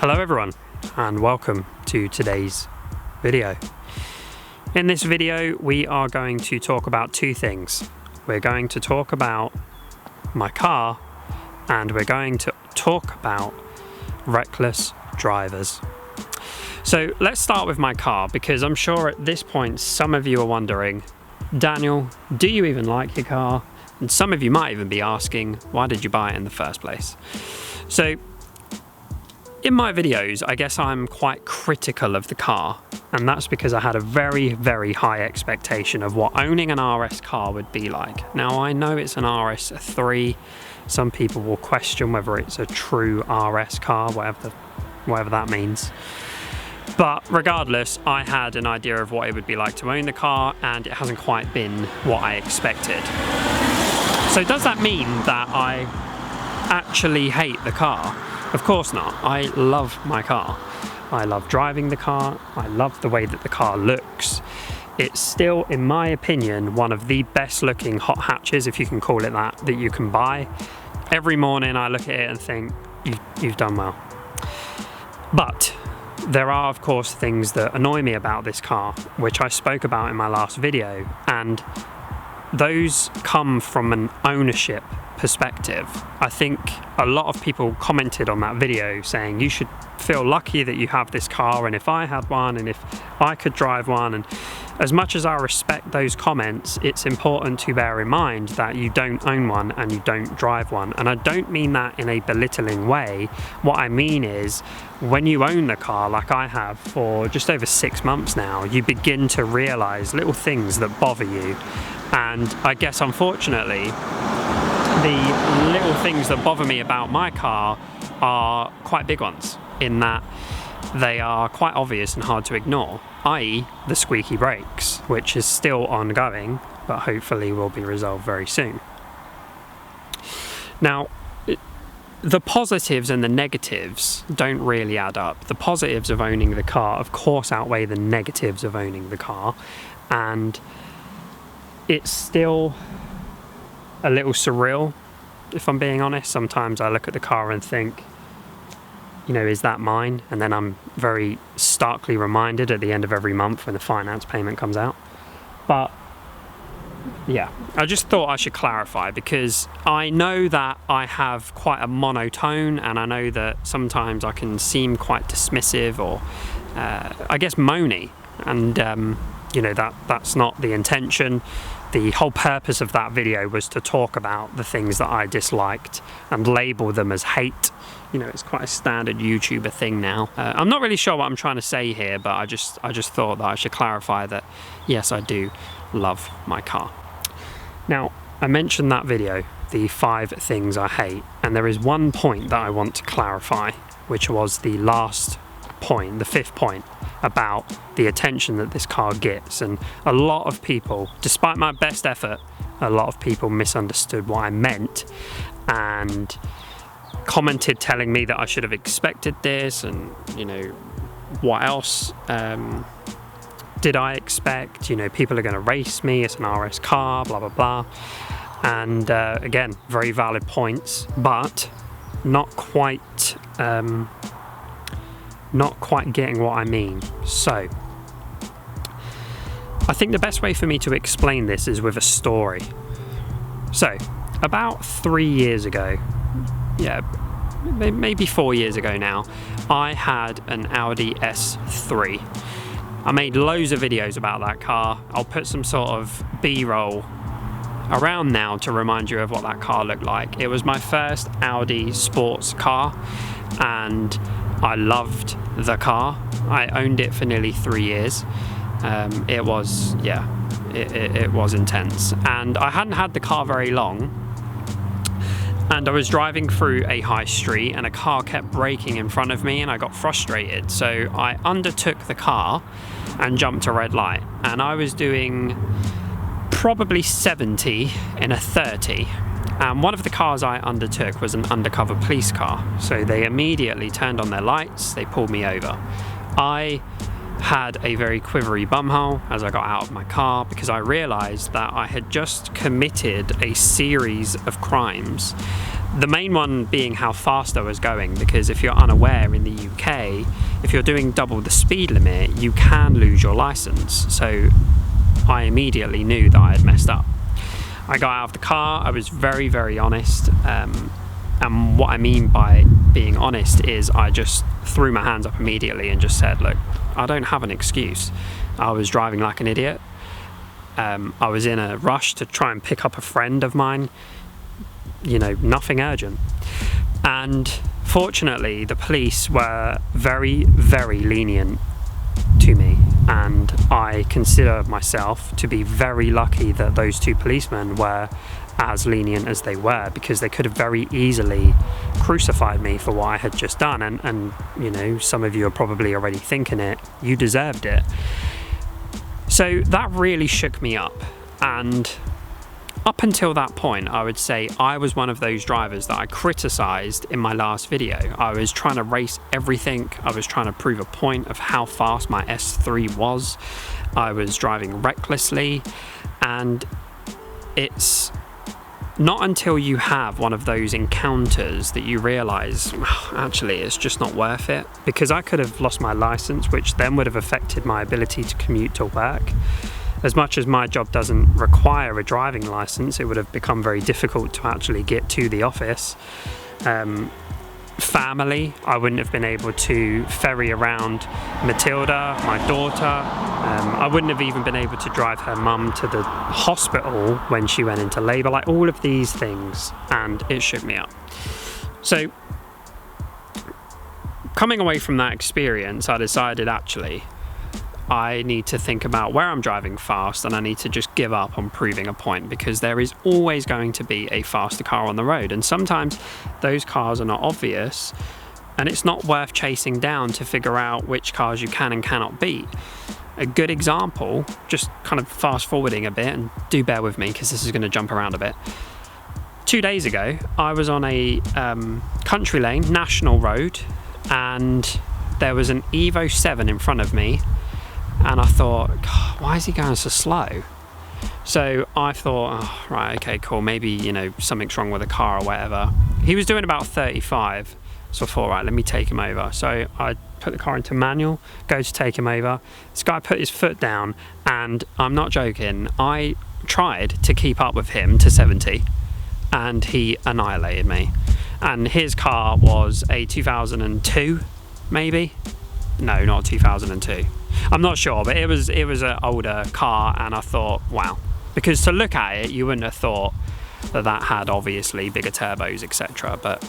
Hello everyone, and welcome to today's video. In this video we are going to talk about two things. We're going to talk about my car and we're going to talk about reckless drivers. So let's start with my car, because I'm sure at this point some of you are wondering, Daniel, do you even like your car? And some of you might even be asking, why did you buy it in the first place? So in my videos, I guess I'm quite critical of the car, and that's because I had a very, very high expectation of what owning an RS car would be like. Now, I know it's an RS3. Some people will question whether it's a true RS car, whatever that means. But regardless, I had an idea of what it would be like to own the car, and it hasn't quite been what I expected. So does that mean that I actually hate the car? Of course not. I love my car. I love driving the car. I love the way that the car looks. It's still, in my opinion, one of the best looking hot hatches, if you can call it that you can buy. Every morning I look at it and think, you've done well. But there are, of course, things that annoy me about this car, which I spoke about in my last video, and those come from an ownership perspective. I think a lot of people commented on that video saying you should feel lucky that you have this car, and if I had one, and if I could drive one. And as much as I respect those comments, it's important to bear in mind that you don't own one and you don't drive one. And I don't mean that in a belittling way. What I mean is, when you own the car like I have for just over 6 months now, you begin to realize little things that bother you. And I guess unfortunately, the little things that bother me about my car are quite big ones, in that they are quite obvious and hard to ignore, i.e. the squeaky brakes, which is still ongoing, but hopefully will be resolved very soon. Now, the positives and the negatives don't really add up. The positives of owning the car, of course, outweigh the negatives of owning the car, and it's still a little surreal, if I'm being honest. Sometimes I look at the car and think, you know, is that mine? And then I'm very starkly reminded at the end of every month when the finance payment comes out. But yeah, I just thought I should clarify, because I know that I have quite a monotone, and I know that sometimes I can seem quite dismissive or I guess moany, and you know, that's not the intention. The whole purpose of that video was to talk about the things that I disliked and label them as hate. You know, it's quite a standard YouTuber thing now. I'm not really sure what I'm trying to say here, but I just thought that I should clarify that yes, I do love my car. Now, I mentioned that video, the 5 things I hate, and there is one point that I want to clarify, which was the last point, the 5th point, about the attention that this car gets. And a lot of people, despite my best effort, a lot of people misunderstood what I meant and commented telling me that I should have expected this, and you know, what else did I expect? You know, people are going to race me, it's an RS car, blah blah blah. And again, very valid points, but not quite getting what I mean. So I think the best way for me to explain this is with a story. So about 3 years ago, yeah, maybe 4 years ago now, I had an Audi RS3. I made loads of videos about that car. I'll put some sort of B-roll around now to remind you of what that car looked like. It was my first Audi sports car, and I loved the car. I owned it for nearly 3 years. It was intense, and I hadn't had the car very long, and I was driving through a high street and a car kept braking in front of me, and I got frustrated, so I undertook the car and jumped a red light, and I was doing probably 70 in a 30. And one of the cars I undertook was an undercover police car. So they immediately turned on their lights, they pulled me over. I had a very quivery bumhole as I got out of my car, because I realised that I had just committed a series of crimes The main one being how fast I was going, because if you're unaware, in the UK, if you're doing double the speed limit, you can lose your license. So I immediately knew that I had messed up. I got out of the car, I was very, very honest, and what I mean by being honest is I just threw my hands up immediately and just said, look, I don't have an excuse. I was driving like an idiot. I was in a rush to try and pick up a friend of mine, you know, nothing urgent. And fortunately, the police were very, very lenient to me, and I consider myself to be very lucky that those two policemen were as lenient as they were, because they could have very easily crucified me for what I had just done. And you know, some of you are probably already thinking it, you deserved it. So that really shook me up, and up until that point, I would say I was one of those drivers that I criticised in my last video. I was trying to race everything. I was trying to prove a point of how fast my S3 was. I was driving recklessly, and it's not until you have one of those encounters that you realise, actually, it's just not worth it. Because I could have lost my licence, which then would have affected my ability to commute to work. As much as my job doesn't require a driving licence, it would have become very difficult to actually get to the office. Family, I wouldn't have been able to ferry around Matilda, my daughter. I wouldn't have even been able to drive her mum to the hospital when she went into labour, like all of these things, and it shook me up. So, coming away from that experience, I decided actually, I need to think about where I'm driving fast, and I need to just give up on proving a point, because there is always going to be a faster car on the road, and sometimes those cars are not obvious, and it's not worth chasing down to figure out which cars you can and cannot beat. A good example, just kind of fast forwarding a bit, and do bear with me because this is going to jump around a bit. 2 days ago, I was on a country lane, national road, and there was an Evo 7 in front of me. And I thought, God, why is he going so slow? So I thought, oh, right, okay, cool. Maybe, you know, something's wrong with the car or whatever. He was doing about 35. So I thought, right, let me take him over. So I put the car into manual, go to take him over. This guy put his foot down, and I'm not joking, I tried to keep up with him to 70, and he annihilated me. And his car was a 2002, maybe? No, not 2002. I'm not sure, but it was an older car, and I thought, wow. Because to look at it, you wouldn't have thought that had obviously bigger turbos, etc. But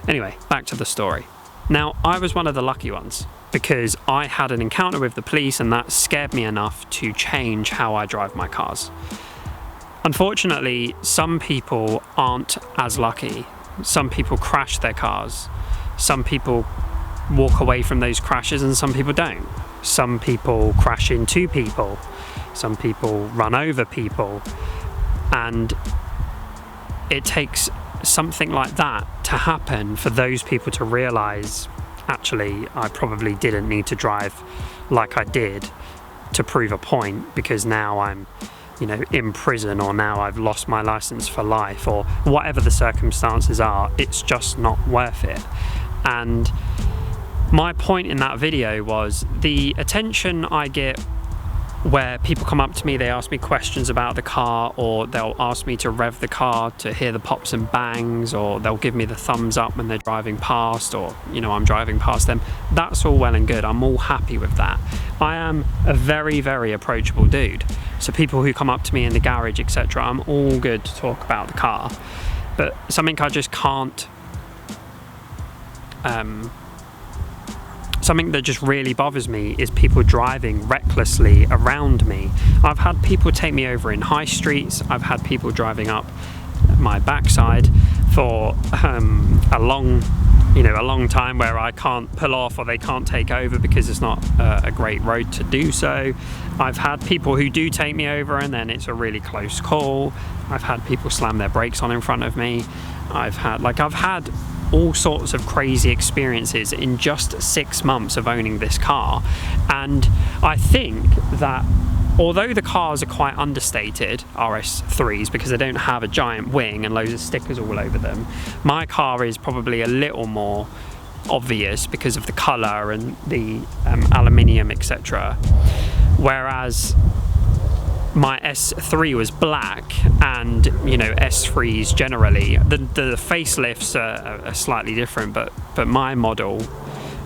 anyway, back to the story. Now, I was one of the lucky ones, because I had an encounter with the police, and that scared me enough to change how I drive my cars. Unfortunately, some people aren't as lucky. Some people crash their cars. Some people walk away from those crashes, and some people don't. Some people crash into people. Some people run over people. And it takes something like that to happen for those people to realise, actually, I probably didn't need to drive like I did to prove a point, because now I'm, you know, in prison, or now I've lost my licence for life, or whatever the circumstances are. It's just not worth it. And my point in that video was the attention I get where people come up to me, they ask me questions about the car, or they'll ask me to rev the car to hear the pops and bangs, or they'll give me the thumbs up when they're driving past, or, you know, I'm driving past them. That's all well and good. I'm all happy with that. I am a very, very approachable dude. So people who come up to me in the garage, etc., I'm all good to talk about the car. But something I just can't something that just really bothers me is people driving recklessly around me. I've had people take me over in high streets. I've had people driving up my backside for a long time where I can't pull off, or they can't take over because it's not a great road to do so. I've had people who do take me over, and then it's a really close call. I've had people slam their brakes on in front of me. I've had all sorts of crazy experiences in just 6 months of owning this car. And I think that although the cars are quite understated, RS3s, because they don't have a giant wing and loads of stickers all over them, my car is probably a little more obvious because of the colour and the aluminium, etc. Whereas my S3 was black, and you know, S3s generally, the facelifts are slightly different, but my model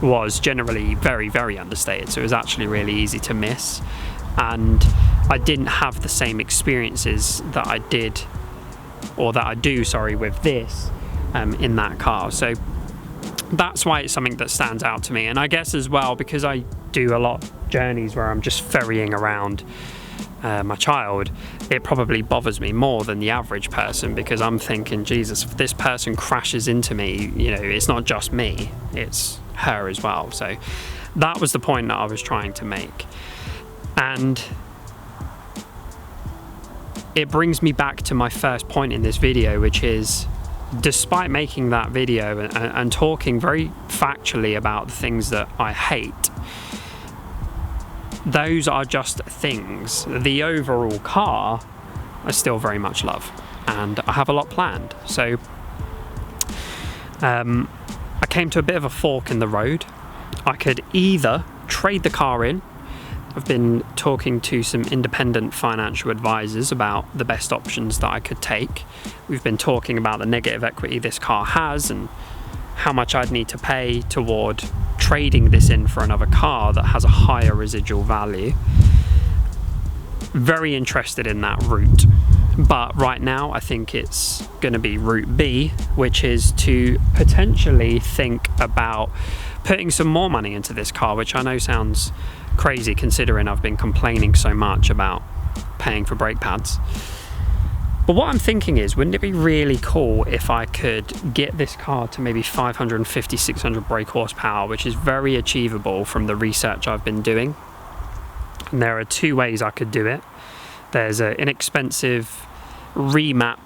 was generally very, very understated, so it was actually really easy to miss, and I didn't have the same experiences that I did, or that I do, sorry, with this in that car. So that's why it's something that stands out to me. And I guess as well, because I do a lot of journeys where I'm just ferrying around my child, it probably bothers me more than the average person, because I'm thinking, Jesus, if this person crashes into me, you know, it's not just me, it's her as well. So that was the point that I was trying to make. And it brings me back to my first point in this video, which is, despite making that video and talking very factually about the things that I hate, those are just things. The overall car I still very much love, and I have a lot planned. So I came to a bit of a fork in the road. I could either trade the car in. I've been talking to some independent financial advisors about the best options that I could take. We've been talking about the negative equity this car has and how much I'd need to pay toward trading this in for another car that has a higher residual value. Very interested in that route, but right now I think it's going to be route B, which is to potentially think about putting some more money into this car, which I know sounds crazy considering I've been complaining so much about paying for brake pads. But what I'm thinking is, wouldn't it be really cool if I could get this car to maybe 550, 600 brake horsepower, which is very achievable from the research I've been doing. And there are two ways I could do it. There's an inexpensive remap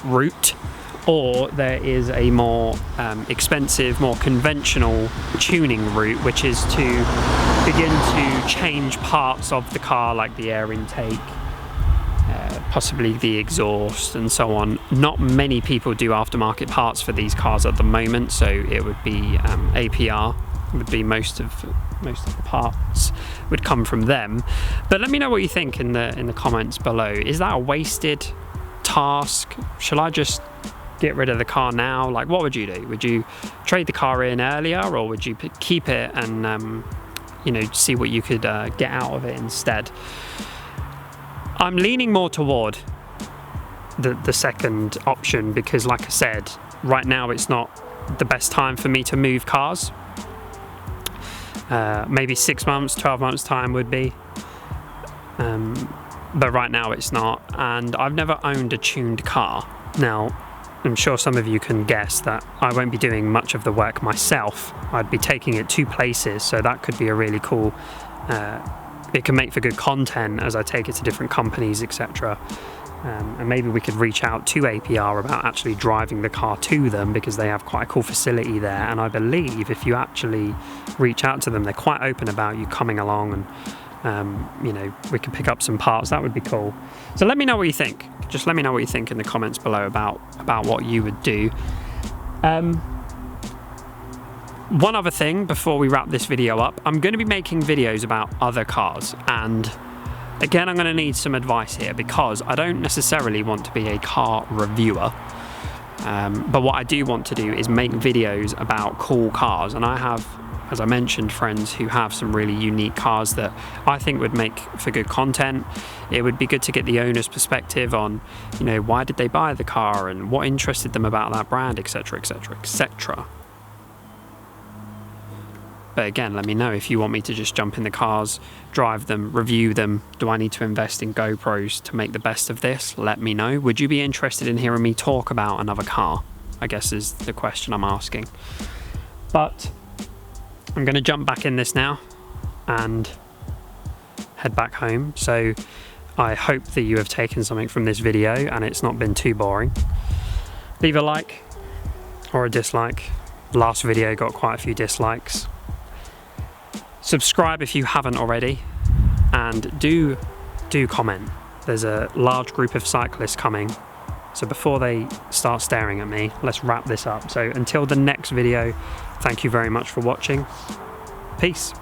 route, or there is a more expensive, more conventional tuning route, which is to begin to change parts of the car, like the air intake, possibly the exhaust and so on. Not many people do aftermarket parts for these cars at the moment, so it would be APR would be most of the parts would come from them. But let me know what you think in the comments below. Is that a wasted task? Shall I just get rid of the car now? Like, what would you do? Would you trade the car in earlier, or would you keep it and you know, see what you could get out of it instead? I'm leaning more toward the second option, because like I said, right now it's not the best time for me to move cars. Maybe 6 months, 12 months time would be, but right now it's not. And I've never owned a tuned car. Now, I'm sure some of you can guess that I won't be doing much of the work myself. I'd be taking it to places, so that could be a really cool, it can make for good content as I take it to different companies, etc. And maybe we could reach out to APR about actually driving the car to them, because they have quite a cool facility there. And I believe if you actually reach out to them, they're quite open about you coming along, and you know, we could pick up some parts. That would be cool. So let me know what you think. Just let me know what you think in the comments below about what you would do. One other thing before we wrap this video up, I'm going to be making videos about other cars, and again, I'm going to need some advice here, because I don't necessarily want to be a car reviewer, but what I do want to do is make videos about cool cars. And I have, as I mentioned, friends who have some really unique cars that I think would make for good content. It would be good to get the owner's perspective on, you know, why did they buy the car and what interested them about that brand, etc, etc, etc. But again, let me know if you want me to just jump in the cars, drive them, review them. Do I need to invest in GoPros to make the best of this? Let me know. Would you be interested in hearing me talk about another car? I guess is the question I'm asking. But I'm going to jump back in this now and head back home. So I hope that you have taken something from this video and it's not been too boring. Leave a like or a dislike. Last video got quite a few dislikes. Subscribe if you haven't already, and do do comment. There's a large group of cyclists coming, so before they start staring at me, let's wrap this up. So until the next video, thank you very much for watching. Peace.